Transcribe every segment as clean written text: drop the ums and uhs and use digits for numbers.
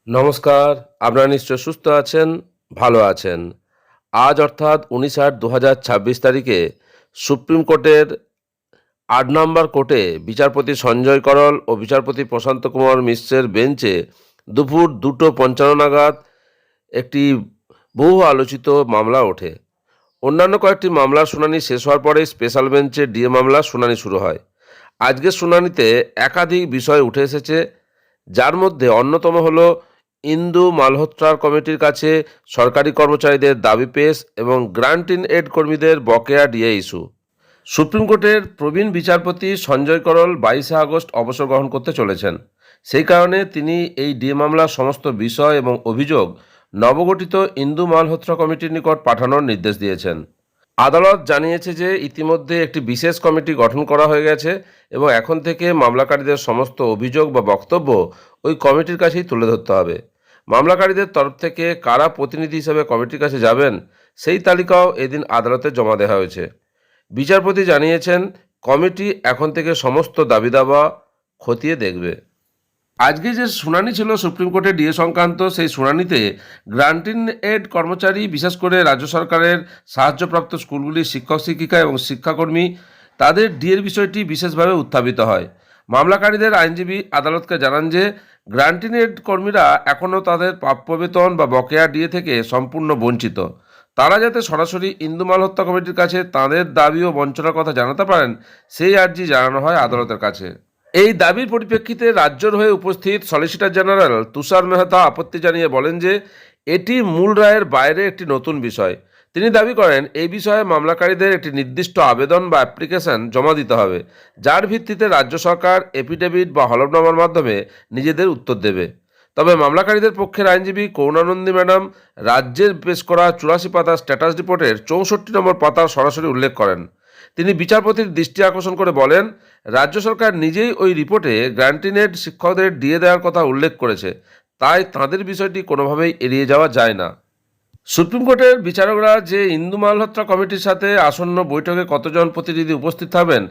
নমস্কার। আপনারা নিশ্চয় সুস্থ আছেন, ভালো আছেন। আজ অর্থাৎ 19/8/2026 তারিখে সুপ্রিম কোর্টের ৮ নম্বর কোর্টে বিচারপতি সঞ্জয় করল ও বিচারপতি প্রশান্ত কুমার মিশ্রের বেঞ্চে দুপুর 2:55 নাগাদ একটি বহু আলোচিত মামলা ওঠে। অন্যান্য কয়েকটি মামলার শুনানি শেষ হওয়ার পরেই স্পেশাল বেঞ্চে ডিএ মামলার শুনানি শুরু হয়। আজকের শুনানিতে একাধিক বিষয় উঠে এসেছে, যার মধ্যে অন্যতম হলো ইন্দু মালহোত্রার কমিটির কাছে সরকারি কর্মচারীদের দাবি পেশ এবং গ্রান্ট ইন এড কর্মীদের বকেয়া ডিএ ইস্যু। সুপ্রিম কোর্টের প্রবীণ বিচারপতি সঞ্জয় করল 22শে আগস্ট অবসর গ্রহণ করতে চলেছেন। সেই কারণে তিনি এই ডিএ মামলার সমস্ত বিষয় এবং অভিযোগ নবগঠিত ইন্দু মালহোত্রা কমিটির নিকট পাঠানোর নির্দেশ দিয়েছেন। আদালত জানিয়েছে যে ইতিমধ্যে একটি বিশেষ কমিটি গঠন করা হয়ে গেছে এবং এখন থেকে মামলাকারীদের সমস্ত অভিযোগ বা বক্তব্য ওই কমিটির কাছেই তুলে ধরতে হবে। মামলাকারীদের তরফ থেকে কারা প্রতিনিধি হিসেবে কমিটির কাছে যাবেন সেই তালিকাও এদিন আদালতে জমা দেওয়া হয়েছে। বিচারপতি জানিয়েছেন কমিটি এখন থেকে সমস্ত দাবি দাবা খতিয়ে দেখবে। আজকে যে শুনানি ছিল সুপ্রিম কোর্টে ডিএ সংক্রান্ত, সেই শুনানিতে গ্রান্ট ইন এড কর্মচারী, বিশেষ করে রাজ্য সরকারের সাহায্যপ্রাপ্ত স্কুলগুলির শিক্ষক শিক্ষিকা এবং শিক্ষাকর্মী, তাদের ডিএর বিষয়টি বিশেষভাবে উত্থাপিত হয়। মামলাকারীদের আইনজীবী আদালতকে জানান যে গ্রান্ট ইন এড কর্মীরা এখনও তাদের প্রাপ্য বেতন বা বকেয়া ডিএ থেকে সম্পূর্ণ বঞ্চিত। তারা যাতে সরাসরি ইন্দু মালহোত্রা কমিটির কাছে তাদের দাবি ও বঞ্চনার কথা জানাতে পারেন, সেই আর্জি জানানো হয় আদালতের কাছে। এই দাবির পরিপ্রেক্ষিতে রাজ্যের হয়ে উপস্থিত সলিসিটর জেনারেল তুষার মেহতা আপত্তি জানিয়ে বলেন যে এটি মূল রায়ের বাইরে একটি নতুন বিষয়। তিনি দাবি করেন এই বিষয়ে মামলাকারীদের একটি নির্দিষ্ট আবেদন বা অ্যাপ্লিকেশন জমা দিতে হবে, যার ভিত্তিতে রাজ্য সরকার এফিডেভিট বা হলফনামার মাধ্যমে নিজেদের উত্তর দেবে। তবে মামলাকারীদের পক্ষের আইনজীবী করুণানন্দী ম্যাডাম রাজ্যের পেশ করা 84 পাতার স্ট্যাটাস রিপোর্টের 64 নম্বর পাতার সরাসরি উল্লেখ করেন। তিনি বিচারপতির দৃষ্টি আকর্ষণ করে বলেন, রাজ্য সরকার নিজেই ওই রিপোর্টে গ্রান্ট ইন এড শিক্ষকদের ডিএ দেওয়ার কথা উল্লেখ করেছে, তাই তাঁদের বিষয়টি কোনোভাবেই এড়িয়ে যাওয়া যায় না। সুপ্রিম কোর্টের বিচারকরা যে ইন্দু মালহোত্রা কমিটির সাথে আসন্ন বৈঠকে কতজন প্রতিনিধি উপস্থিত থাকবেন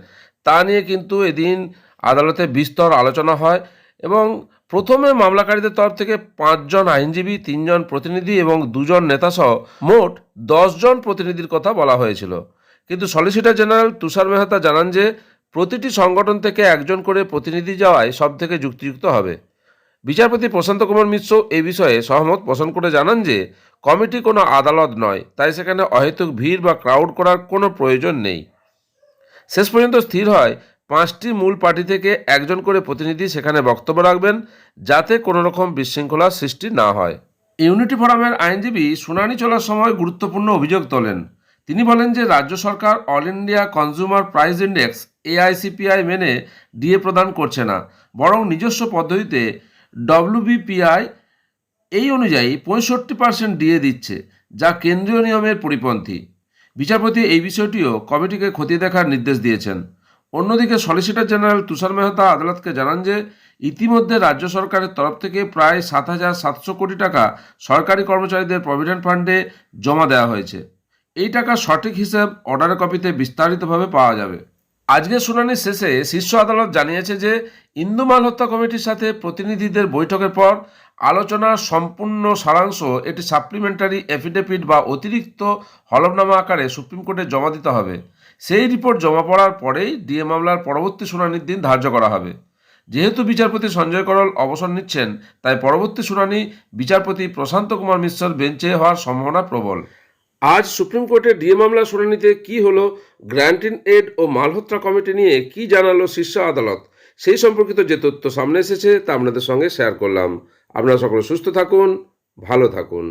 তা নিয়ে কিন্তু এদিন আদালতে বিস্তর আলোচনা হয় এবং প্রথমে মামলাকারীদের তরফ থেকে 5 জন আইনজীবী, 3 জন প্রতিনিধি এবং 2 জন নেতাসহ মোট 10 জন প্রতিনিধির কথা বলা হয়েছিল। কিন্তু সলিসিটর জেনারেল তুষার মেহতা জানান যে প্রতিটি সংগঠন থেকে একজন করে প্রতিনিধি যাওয়ায় সবথেকে যুক্তিযুক্ত হবে। বিচারপতি প্রশান্ত কুমার মিশ্র এই বিষয়ে সহমত পোষণ করে জানান যে কমিটি কোনো আদালত নয়, তাই সেখানে অহেতুক ভিড় বা ক্রাউড করার কোনো প্রয়োজন নেই। শেষ পর্যন্ত স্থির হয় 5টি মূল পার্টি থেকে একজন করে প্রতিনিধি সেখানে বক্তব্য রাখবেন, যাতে কোনো রকম বিশৃঙ্খলার সৃষ্টি না হয়। ইউনিটি ফোরামের আইনজীবী শুনানি চলার সময় গুরুত্বপূর্ণ অভিযোগ তোলেন। তিনি বলেন যে রাজ্য সরকার all India consumer price index AICPI মেনে ডিএ প্রদান করছে না, বরং নিজস্ব পদ্ধতিতে ডব্লিউবিপিআই এই অনুযায়ী 65% ডিএ দিচ্ছে, যা কেন্দ্রীয় নিয়মের পরিপন্থী। বিচারপতি এই বিষয়টিও কমিটিকে খতিয়ে দেখার নির্দেশ দিয়েছেন। অন্যদিকে সলিসিটর জেনারেল তুষার মেহতা আদালতকে জানান যে ইতিমধ্যে রাজ্য সরকারের তরফ থেকে প্রায় 7,700 কোটি টাকা সরকারি কর্মচারীদের প্রভিডেন্ট ফান্ডে জমা দেওয়া হয়েছে। এই টাকার সঠিক হিসাব অর্ডারের কপিতে বিস্তারিতভাবে পাওয়া যাবে। আজকের শুনানির শেষে শীর্ষ আদালত জানিয়েছে যে ইন্দু মালহোত্রা কমিটির সাথে প্রতিনিধিদের বৈঠকের পর আলোচনার সম্পূর্ণ সারাংশ একটি সাপ্লিমেন্টারি এফিডেভিট বা অতিরিক্ত হলফনামা আকারে সুপ্রিম কোর্টে জমা দিতে হবে। সেই রিপোর্ট জমা পড়ার পরেই ডিএ মামলার পরবর্তী শুনানির দিন ধার্য করা হবে। যেহেতু বিচারপতি সঞ্জয় করল অবসর নিচ্ছেন, তাই পরবর্তী শুনানি বিচারপতি প্রশান্ত কুমার মিশ্রর বেঞ্চে হওয়ার সম্ভাবনা প্রবল। আজ সুপ্রিম কোর্টের ডিএ মামলার শুনানিতে কী হলো, গ্রান্ট ইন এড ও মালহোত্রা কমিটি নিয়ে কী জানালো শীর্ষ আদালত, সেই সম্পর্কিত যে তথ্য সামনে এসেছে তা আপনাদের সঙ্গে শেয়ার করলাম। আপনারা সকলে সুস্থ থাকুন, ভালো থাকুন।